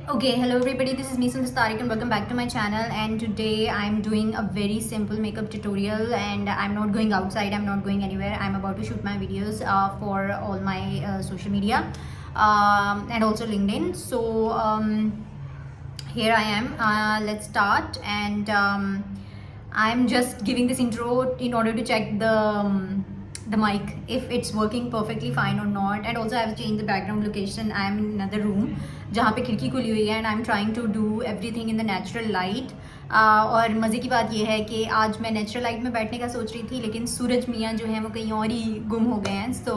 Okay, hello everybody, this is me Sundar Tariq and welcome back to my channel. And today I'm doing a very simple makeup tutorial, and I'm not going outside, I'm not going anywhere. I'm about to shoot my videos for all my social media and also LinkedIn. So here I am. Let's start. And I'm just giving this intro in order to check the mic if it's working perfectly fine or not. And also I have changed the background location. I'm in another room जहाँ पे खिड़की खुली हुई है, and I'm trying to do everything in the natural light. और मज़े की बात ये है कि आज मैं नेचुरल लाइट में बैठने का सोच रही थी, लेकिन सूरज मियाँ जो हैं वो कहीं और ही गुम हो गए हैं. So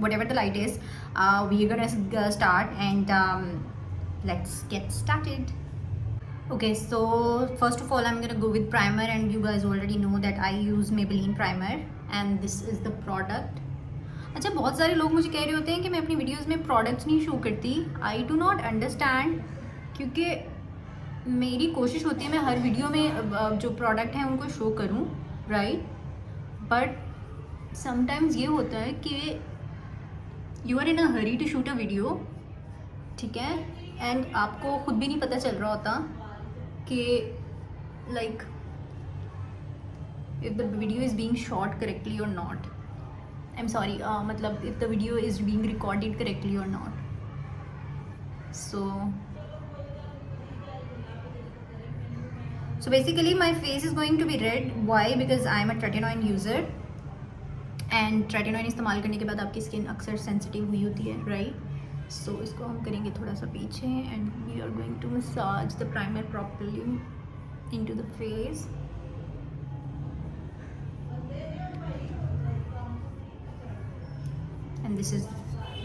whatever the light is, we are gonna start and let's get started. Okay, so first of all I'm gonna go with primer, and you guys already know that I use Maybelline primer and this is the product. अच्छा, बहुत सारे लोग मुझे कह रहे होते हैं कि मैं अपनी वीडियोस में प्रोडक्ट्स नहीं शो करती. आई डू नॉट अंडरस्टैंड, क्योंकि मेरी कोशिश होती है मैं हर वीडियो में जो प्रोडक्ट हैं उनको शो करूं, राइट? बट समटाइम्स ये होता है कि you are in a hurry to shoot a video, ठीक है, एंड आपको खुद भी नहीं पता चल रहा होता कि like if the video is being shot correctly or not. I'm sorry, matlab if the video is being recorded correctly or not. So basically my face is going to be red. Why? Because I'm a tretinoin user, and tretinoin इस्तेमाल करने के बाद आपकी skin अक्सर sensitive हुई होती है, right? सो इसको हम करेंगे थोड़ा सा पीछे, and we are going to massage the primer properly into the face. And this is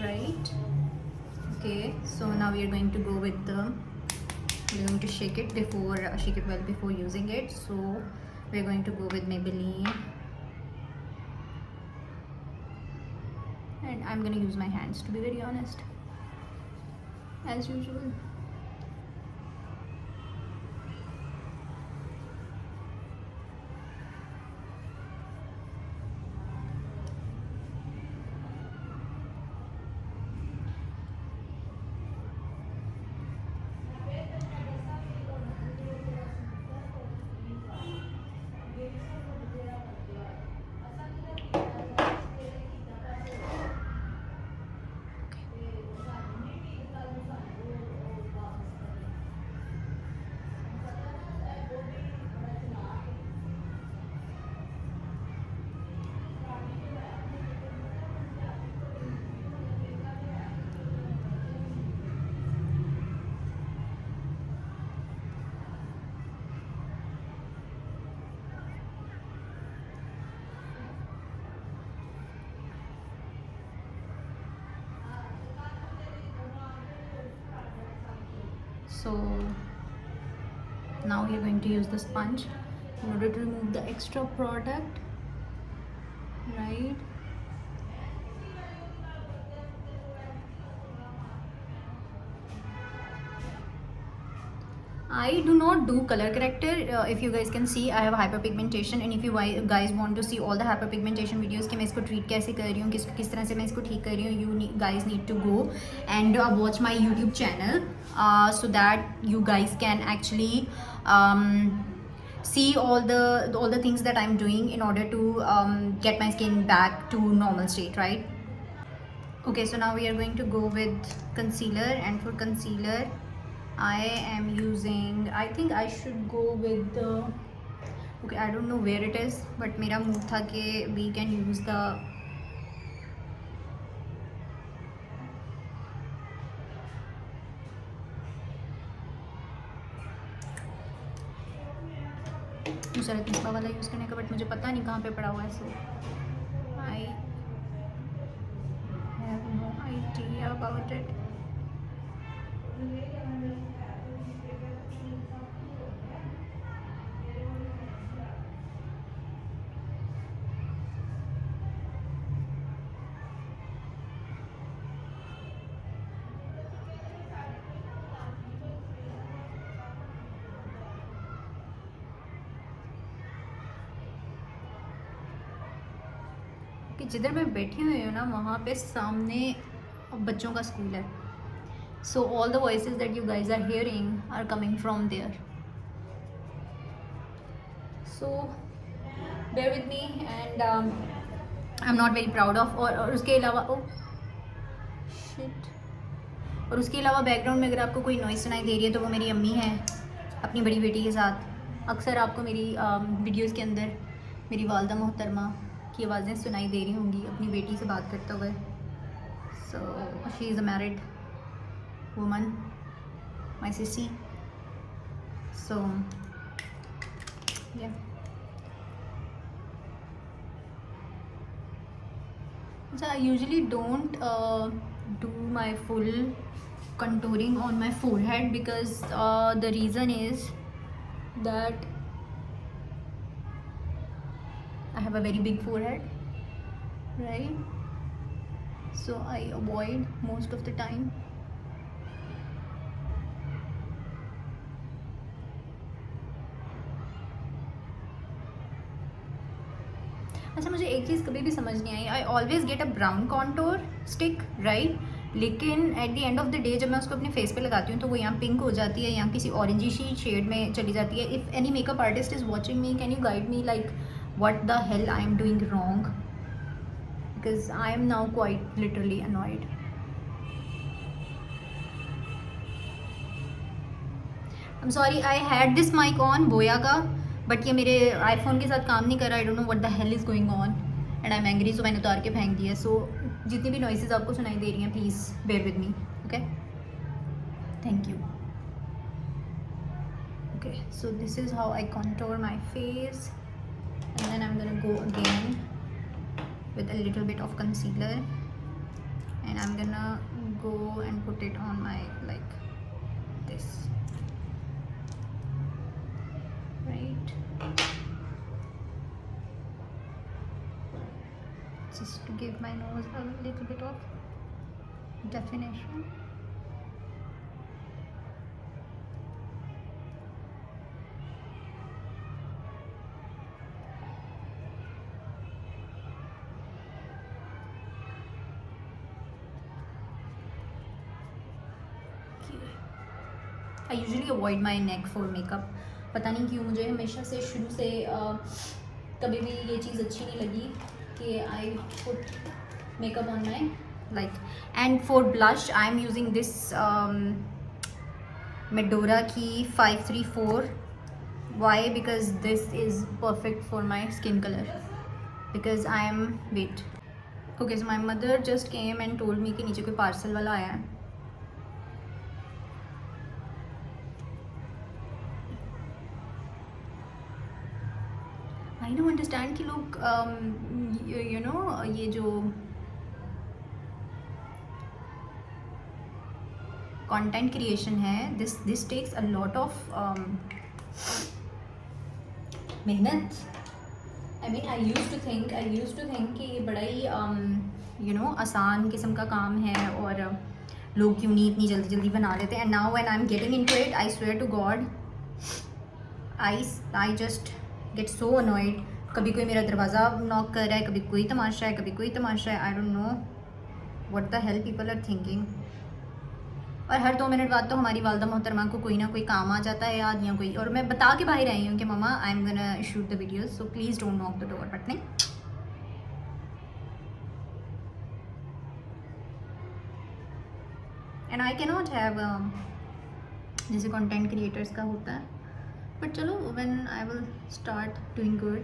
right. Okay, so now we are going to go with the, we're going to shake it well before using it. So we're going to go with Maybelline, and I'm going to use my hands, to be very honest, as usual. So now we are going to use the sponge in order to remove the extra product, right? I do not do color corrector. If you guys can see, I have hyperpigmentation, and if you guys want to see all the hyperpigmentation videos कि मैं इसको treat कैसे कर रही हूँ, किस तरह से मैं इसको ठीक कर रही हूँ, you guys need to go and watch my YouTube channel so that you guys can actually see all the things that I'm doing in order to get my skin back to normal state, right? Okay, so now we are going to go with concealer, and for concealer I am using, I think I should go with the, okay, I don't know where it is, but मेरा mood था कि we can use the, Nusrat Misbah वाला use करने का, but मुझे पता नहीं कहाँ पे पड़ा हुआ है. सो I have no idea about it. कि जिधर मैं बैठी हुई हूँ ना, वहाँ पे सामने बच्चों का स्कूल है. So all the voices that you guys are hearing are coming from there. So bear with me, and I'm not very proud of. और उसके अलावा शिट, और उसके अलावा बैकग्राउंड में अगर आपको कोई नॉइज़ सुनाई दे रही है तो वो मेरी अम्मी है अपनी बड़ी बेटी के साथ। अक्सर आपको मेरी वीडियोस के अंदर मेरी वालदा मोहतरमा की आवाज़ें सुनाई दे रही होंगी अपनी बेटी से बात करते हुए। So she is a married woman, my sissy. So yeah I usually don't do my full contouring on my forehead because the reason is that I have a very big forehead, right? So I avoid most of the time. अच्छा, मुझे एक चीज़ कभी भी समझ नहीं आई, I always get a brown contour stick, right, लेकिन at the end of the day जब मैं उसको अपने फेस पे लगाती हूँ तो वो यहाँ पिंक हो जाती है, यहाँ किसी ऑरेंजी शी शेड में चली जाती है। If any makeup artist is watching me, can you guide me like what the hell I am doing wrong, because I am now quite literally annoyed. I am sorry, I had this mic on Boya का, but ये मेरे iPhone के साथ काम नहीं कर रहा। I don't know what the hell is going on and I am angry, so मैंने उतार के फेंक दिया। सो जितनी भी नॉइसेज आपको सुनाई दे रही हैं, please bear with me, okay, thank you. Okay, so this is how I contour my face and then I am gonna go again with a little bit of concealer and I'm gonna go and put it on my like this, right, just to give my nose a little bit of definition. I usually avoid my neck for makeup. पता नहीं क्यों मुझे हमेशा से शुरू से कभी भी ये चीज़ अच्छी नहीं लगी कि I put makeup on my like. And for blush I am using this Medora की 534। Why? Because this is perfect for my skin colour, because I am wheat. Okay, so my mother just came and told me कि नीचे कोई parcel वाला आया है। I don't understand कि लोग you know ये जो कंटेंट क्रिएशन है, this takes a lot of मेहनत। I mean I used to think कि ये बड़ा ही यू नो आसान किस्म का काम है और लोग क्यों नहीं इतनी जल्दी जल्दी बना लेते। And now when I am getting into it, I swear to God, I just get so annoyed. कभी कोई मेरा दरवाज़ा नॉक कर रहा है, कभी कोई तमाशा है, कभी कोई तमाशा है। I don't know what the hell people are thinking. और हर 2 मिनट बाद तो हमारी वालदा मोहतरमा को कोई ना कोई काम आ जाता है याद, या कोई, और मैं बता के बाहर आई हूँ कि mama I am gonna shoot the videos, so please don't knock the door. But नहीं, and I can not have जैसे कंटेंट क्रिएटर्स का होता है। बट चलो, when I will start doing good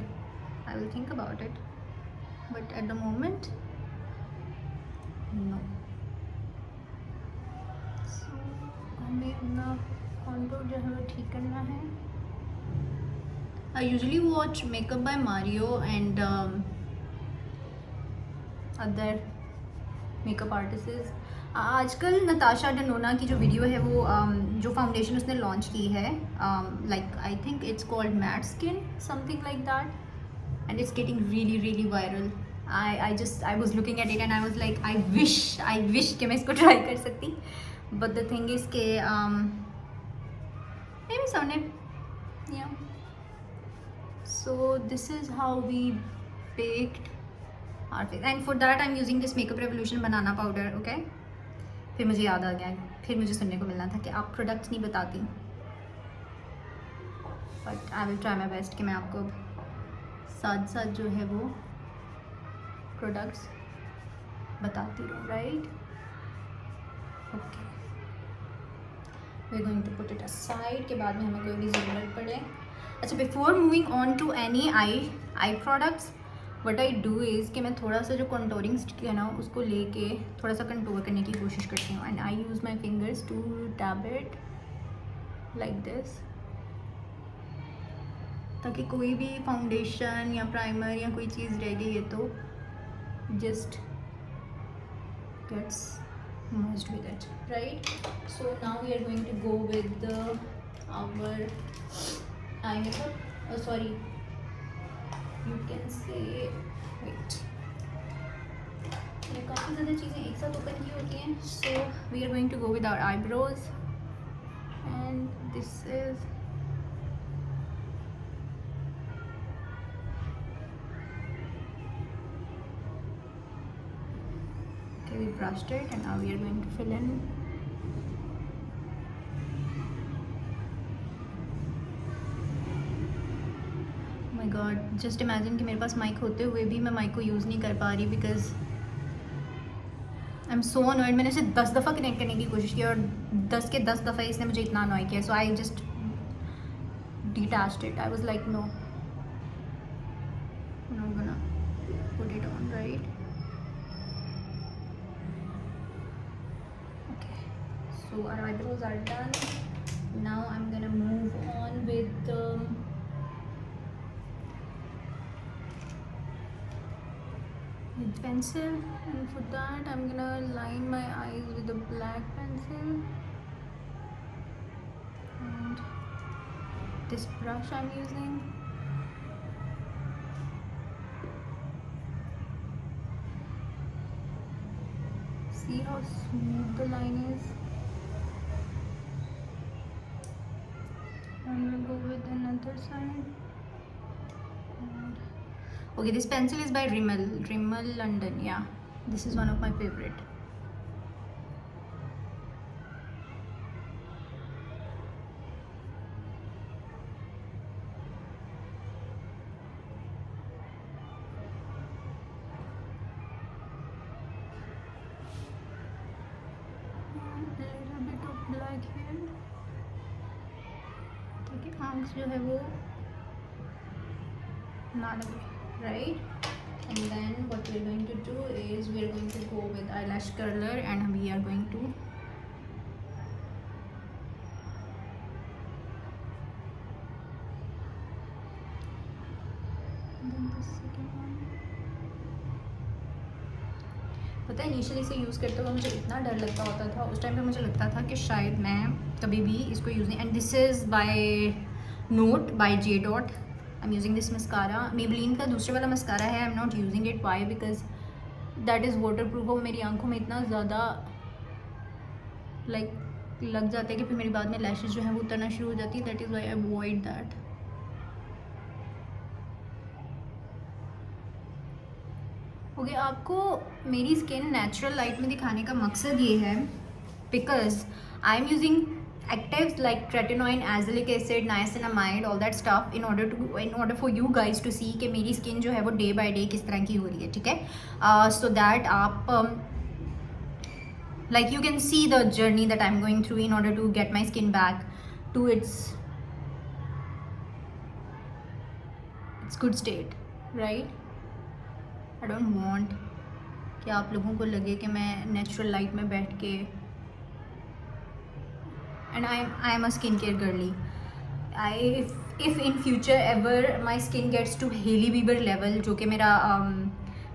I will think about it, but at the moment no. So हमें अपना contour जो है वो ठीक करना है। I usually watch makeup by Mario and other makeup artist. आजकल नताशा डेनोना की जो वीडियो है वो जो फाउंडेशन उसने लॉन्च की है, like I think it's called matte skin, something like that, and it's getting really viral. I was looking at it and I was like I wish कि मैं इसको ट्राई कर सकती, बट द थिंग इज के maybe someday, yeah. So this is how we baked our face, and for that I'm using this Makeup Revolution banana powder, okay, फिर मुझे याद आ गया, फिर मुझे सुनने को मिलना था कि आप प्रोडक्ट्स नहीं बताती, but I will try my best कि मैं आपको साथ साथ जो है वो प्रोडक्ट्स बताती रहूँ, right? Okay, we are going to put it aside के बाद में हमें कोई भी ज़रूरत पड़े। अच्छा, before moving on to any eye products, what I do is कि मैं थोड़ा सा जो कंटूरिंग स्टिक है ना उसको लेके थोड़ा सा कंटूर करने की कोशिश करती हूँ, and I use my fingers to tap it like this, ताकि कोई भी फाउंडेशन या प्राइमर या कोई चीज़ रह गई है तो just gets merged with it, right? So now we are going to go with our eye makeup. Oh, sorry, you can say, wait, मैंने काफ़ी ज़्यादा चीज़ें एक साथ ओपन की होती हैं. So we are going to go with our eyebrows, and this is we brushed it, and now we are going to fill in. Oh my god, just imagine कि मेरे पास माइक होते हुए भी मैं माइक को यूज़ नहीं कर पा रही because I am so annoyed. मैंने इसे 10 दफ़ा कनेक्ट करने की कोशिश की और 10 के 10 दफ़ा इसने मुझे इतना अनॉय किया. So I just detached it. I was like, no, I'm not gonna put it on, right? So our eyebrows are done. Now I'm gonna move on with pencil, and for that I'm gonna line my eyes with a black pencil, and this brush I'm using. See how smooth the line is? I'm gonna go with another side. And okay, this pencil is by Rimmel London. Yeah, this is one of my favorite. आंख जो है वो ना लगे, right? And then what we are going to do is we are going to go with eyelash curler, and we are going to पता है initially इसे use करते हुए मुझे इतना डर लगता होता था. उस टाइम पे मुझे लगता था कि शायद मैं कभी भी इसको यूज़ नहीं. And this is by note by J dot. I am using this mascara. Maybelline का दूसरे वाला मस्कारा है. I am not using it. Why? Because that is waterproof. वो मेरी आंखों में इतना ज़्यादा लाइक लग जाता है कि फिर मेरी बाद में लैशेज जो है वो उतरना शुरू हो जाती है. That is why I avoid that. Okay, आपको मेरी स्किन नेचुरल लाइट में दिखाने का मकसद ये है because I am using actives like tretinoin, azelaic acid, niacinamide, all that stuff in order for you guys to see कि मेरी स्किन जो है वो डे बाय डे किस तरह की हो रही है. ठीक है, सो दैट आप like you can see the journey that I'm going through in order to get my skin back to its good state, right? I don't want कि आप लोगों को लगे कि मैं नेचुरल लाइट में बैठ के and I am a skincare girly. If in future ever my skin gets to Hailey Bieber level, जो कि मेरा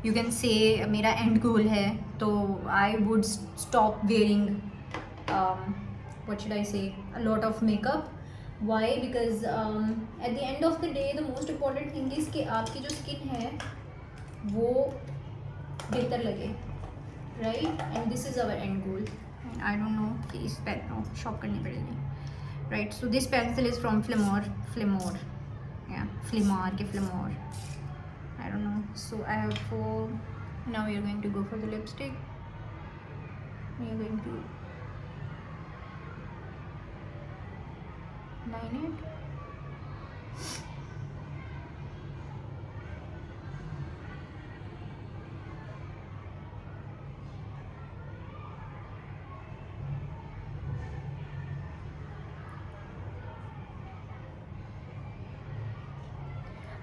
you can say मेरा end goal है, तो I would stop wearing what should I say, a lot of makeup. Why? Because at the end of the day the most important thing is कि आपकी जो skin है वो बेहतर लगे, right? And this is our end goal. I don't know कि इस pen को शॉप करनी पड़ेगी, right? So this pencil is from Flimor, yeah, Flimar के Flimor. I don't know. So I have 4. Now we are going to go for the lipstick. we are going to line it.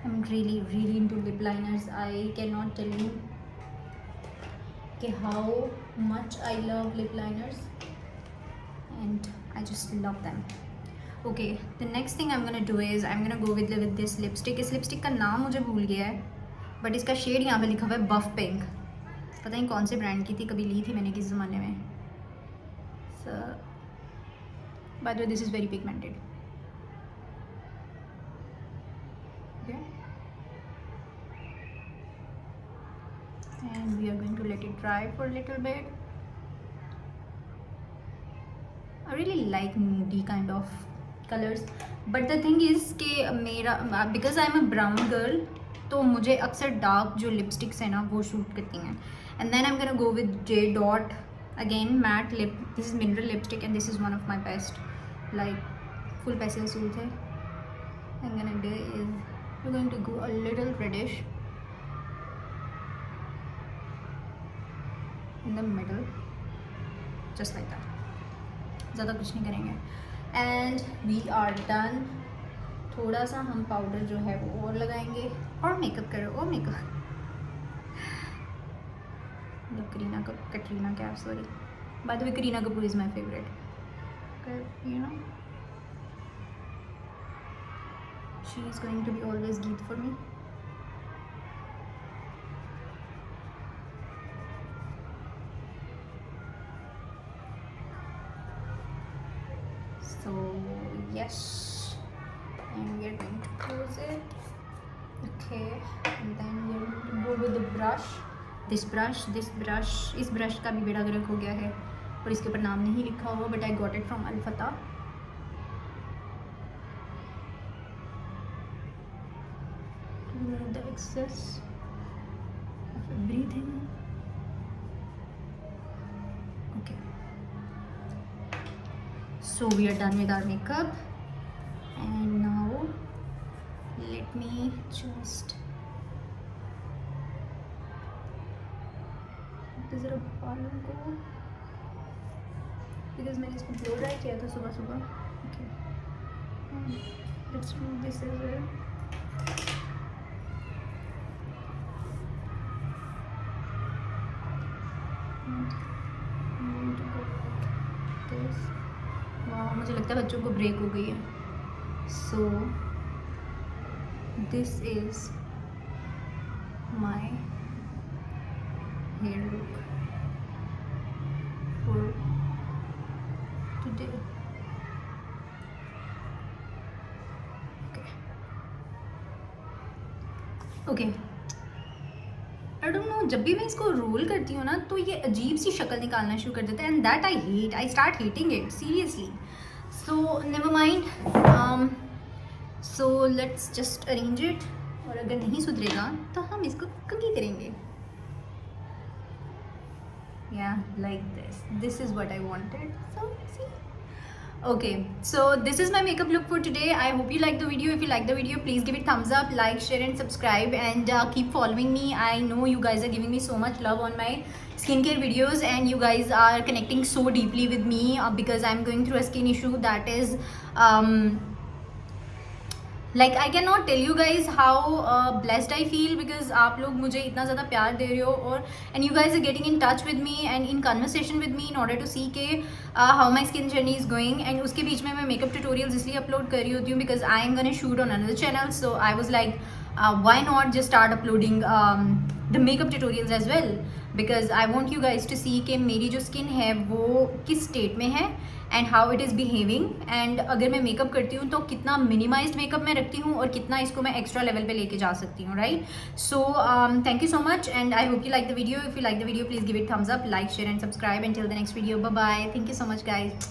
I'm really into lip liners. I cannot tell you how much I love lip liners, and I just love them. Okay, the next thing I'm gonna do is I'm gonna go with this lipstick. इस lipstick का नाम मुझे भूल गया है, but इसका shade यहाँ पे लिखा हुआ है बफ पिंक. पता नहीं कौन से ब्रांड की थी, कभी ली थी मैंने किस ज़माने में. So, by the way, this is very pigmented. Okay. And we are going to let it dry for a little bit. I really like moody kind of colors, but the thing is कि मेरा because I'm a brown girl, तो मुझे अक्सर dark जो lipsticks है ना वो shoot करती हैं. And then I'm gonna go with J Dot again matte lip. This is mineral lipstick and this is one of my best. Like full पैसे वसूल थे. I'm gonna do is we're going to go a little reddish in the middle, just like that. ज़्यादा कुछ नहीं करेंगे. And we are done. थोड़ा सा हम पाउडर जो है वो और लगाएंगे और मेकअप करो. और मेकअप मतलब Katrina Kaif, sorry, by the way Kareena Kapoor is my favourite. You know she is going to be always Geet for me. So yes, and we are going to close it. Okay, and then we are going to go with the brush. This brush, इस brush का भी बेड़ा गर्क हो गया है और इसके ऊपर नाम नहीं लिखा हुआ, but I got it from Al-Fatah. Remove the excess of everything. Okay. So we are done with our makeup, and now let me just ज़रा बालों को, because मैंने इसको ब्लो ड्राई किया था सुबह. Okay, let's remove this as well. And I'm going to go like this. वाह, मुझे लगता है बच्चों को ब्रेक हो गई है. So this is my hair look for today. Okay, I don't know, जब भी मैं इसको रोल करती हूँ ना तो ये अजीब सी शक्ल निकालना शुरू कर देता है, and that I hate. I start hating it seriously. So never mind. So let's just arrange it. और अगर नहीं सुधरेगा तो हम इसको कंघी करेंगे. या like this is what I wanted. So see. Okay, so this is my makeup look for today. I hope you like the video. If you like the video, please give it thumbs up, like, share and subscribe, and keep following me. I know you guys are giving me so much love on my skincare videos, and you guys are connecting so deeply with me because I'm going through a skin issue that is like I cannot tell you guys how blessed I feel because आप लोग मुझे इतना ज़्यादा प्यार दे रहे हो, और and you guys are getting in touch with me and in conversation with me in order to see के how my skin journey is going. and उसके बीच में मैं makeup tutorials इसलिए upload कर रही होती हूँ because I am gonna shoot on another channel, so I was like why not just start uploading the makeup tutorials as well, because I want you guys to see कि मेरी जो skin है वो किस state में है and how it is behaving, and अगर मैं मेकअप करती हूँ तो कितना मिनिमाइज्ड मेकअप मैं रखती हूँ और कितना इसको मैं एक्स्ट्रा लेवल पे लेके जा सकती हूँ, right. So thank you so much and I hope you like the video. If you like the video please give it thumbs up, like, share and subscribe. And till the next video, bye bye. Thank you so much guys.